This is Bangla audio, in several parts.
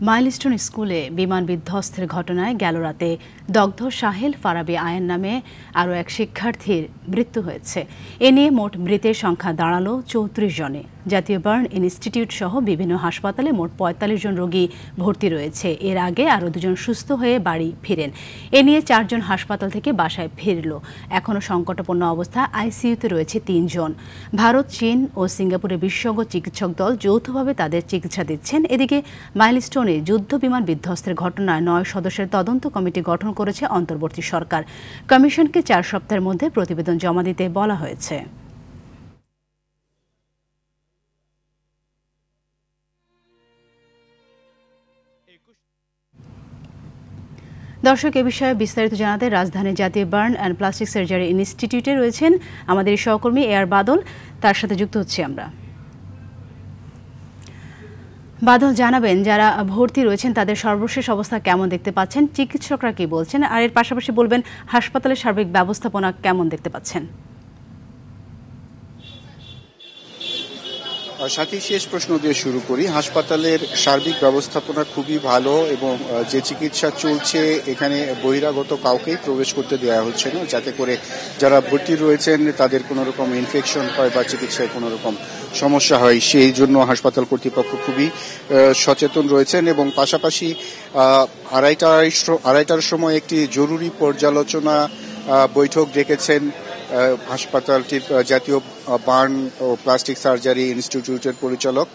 মাইলস্টোন স্কুলে বিমান বিধ্বস্তের ঘটনায় গেল রাতে দগ্ধ সাহেল ফারাবী আয়ান নামে আরও এক শিক্ষার্থীর মৃত্যু হয়েছে। এ নিয়ে মোট মৃতের সংখ্যা দাঁড়ালো ৩৪ জনে। জাতীয় বার্ন ইনস্টিটিউট সহ বিভিন্ন হাসপাতালে মোট ৪৫ জন রোগী ভর্তি রয়েছে। এর আগে আরও ২ জন সুস্থ হয়ে বাড়ি ফিরেন। এ নিয়ে ৪ জন হাসপাতাল থেকে বাসায় ফিরল। এখনও সংকটাপন্ন অবস্থা আইসিইউতে রয়েছে ৩ জন। ভারত, চীন ও সিঙ্গাপুরের বিশেষজ্ঞ চিকিৎসক দল যৌথভাবে তাদের চিকিৎসা দিচ্ছেন। এদিকে মাইলস্টোনে যুদ্ধ বিমান বিধ্বস্তের ঘটনায় ৯ সদস্যের তদন্ত কমিটি গঠন করেছে অন্তর্বর্তী সরকার। কমিশনকে ৪ সপ্তাহের মধ্যে প্রতিবেদন জমা দিতে বলা হয়েছে। দর্শক, এ বিষয়ে বিস্তারিত জানাতে রাজধানীর জাতীয় বার্ন অ্যান্ড প্লাস্টিক সার্জারি ইনস্টিটিউটে রয়েছেন আমাদের সহকর্মী এআর বাদল। তার সাথে যুক্ত হচ্ছি আমরা। বাদল, জানাবেন যারা ভর্তি রয়েছেন তাদের সর্বশেষ অবস্থা কেমন দেখতে পাচ্ছেন, চিকিৎসকরা কি বলছেন, আর এর পাশাপাশি বলবেন হাসপাতালের সার্বিক ব্যবস্থাপনা কেমন দেখতে পাচ্ছেন? সাথী, শেষ প্রশ্ন দিয়ে শুরু করি। হাসপাতালের সার্বিক ব্যবস্থাপনা খুবই ভালো এবং যে চিকিৎসা চলছে এখানে বহিরাগত কাউকেই প্রবেশ করতে দেওয়া হচ্ছে না, যাতে করে যারা ভর্তি রয়েছেন তাদের কোনো রকম ইনফেকশন হয় বা চিকিৎসায় কোনো রকম সমস্যা হয়, সেই জন্য হাসপাতাল কর্তৃপক্ষ খুবই সচেতন রয়েছেন। এবং পাশাপাশি ২:৩০টার সময় একটি জরুরি পর্যালোচনা বৈঠক ডেকেছেন হাসপাতালটির জাতীয় বার্ন ও প্লাস্টিক সার্জারি ইনস্টিটিউটের পরিচালক।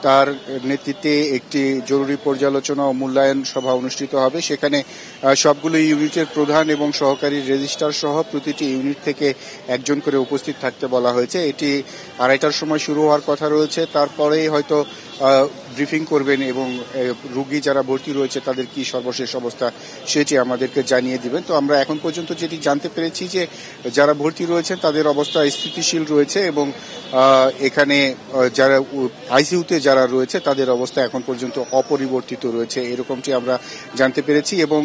তার নেতৃত্বে একটি জরুরি পর্যালোচনা ও মূল্যায়ন সভা অনুষ্ঠিত হবে। সেখানে সবগুলো ইউনিটের প্রধান এবং সহকারী রেজিস্ট্রার সহ প্রতিটি ইউনিট থেকে একজন করে উপস্থিত থাকতে বলা হয়েছে। এটি ২:৩০টার সময় শুরু হওয়ার কথা রয়েছে। তারপরেই হয়তো ব্রিফিং করবেন এবং রোগী যারা ভর্তি রয়েছে তাদের কি সর্বশেষ অবস্থা সেটি আমাদেরকে জানিয়ে দিবেন। তো আমরা এখন পর্যন্ত যেটি জানতে পেরেছি যে যারা ভর্তি রয়েছেন তাদের অবস্থা স্থিতিশীল রয়েছে এবং এখানে যারা আইসিইউতে যারা রয়েছে তাদের অবস্থা এখন পর্যন্ত অপরিবর্তিত রয়েছে, এরকমটি আমরা জানতে পেরেছি। এবং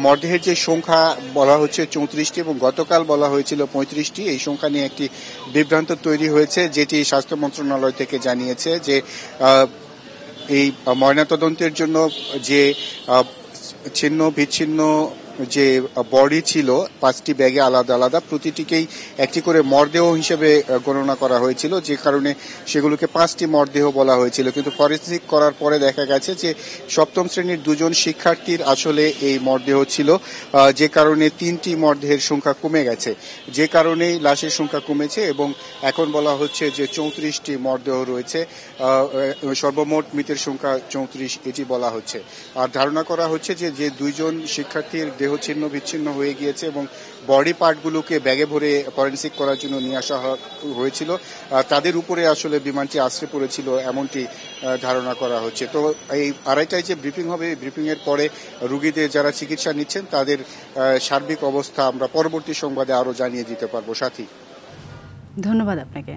মরদেহের যে সংখ্যা বলা হচ্ছে ৩৪টি এবং গতকাল বলা হয়েছিল ৩৫টি, এই সংখ্যা নিয়ে একটি বিভ্রান্ত তৈরি হয়েছে, যেটি স্বাস্থ্য মন্ত্রণালয় থেকে জানিয়েছে যে এই ময়নাতদন্তের জন্য যে ছিন্ন বিচ্ছিন্ন যে বডি ছিল 5টি ব্যাগে আলাদা আলাদা, প্রতিটিকেই একটি করে মরদেহ হিসেবে গণনা করা হয়েছিল, যে কারণে সেগুলোকে 5টি মরদেহ বলা হয়েছিল। কিন্তু ফরেনসিক করার পরে দেখা গেছে যে 7ম শ্রেণীর 2 জন শিক্ষার্থীর আসলে এই মরদেহ ছিল, যে কারণে 3টি মরদেহের সংখ্যা কমে গেছে, যে কারণেই লাশের সংখ্যা কমেছে এবং এখন বলা হচ্ছে যে 34টি মরদেহ রয়েছে। সর্বমোট মৃতের সংখ্যা 34 এটি বলা হচ্ছে। আর ধারণা করা হচ্ছে যে 2 জন শিক্ষার্থীর দেহ ছিন্ন বিচ্ছিন্ন হয়ে গিয়েছে এবং বডি পার্টগুলোকে ব্যাগে ভরে ফরেনসিক করার জন্য নিয়ে আসা হয়েছিল, তাদের উপরে আসলে বিমানটি আছড়ে পড়েছিল এমনটি ধারণা করা হচ্ছে। তো এই ২:৩০টায় যে ব্রিফিং হবে, এই ব্রিফিং এর পরে রোগীদের যারা চিকিৎসা নিচ্ছেন তাদের সার্বিক অবস্থা আমরা পরবর্তী সংবাদে আরো জানিয়ে দিতে পারবো। সাথী, ধন্যবাদ আপনাকে।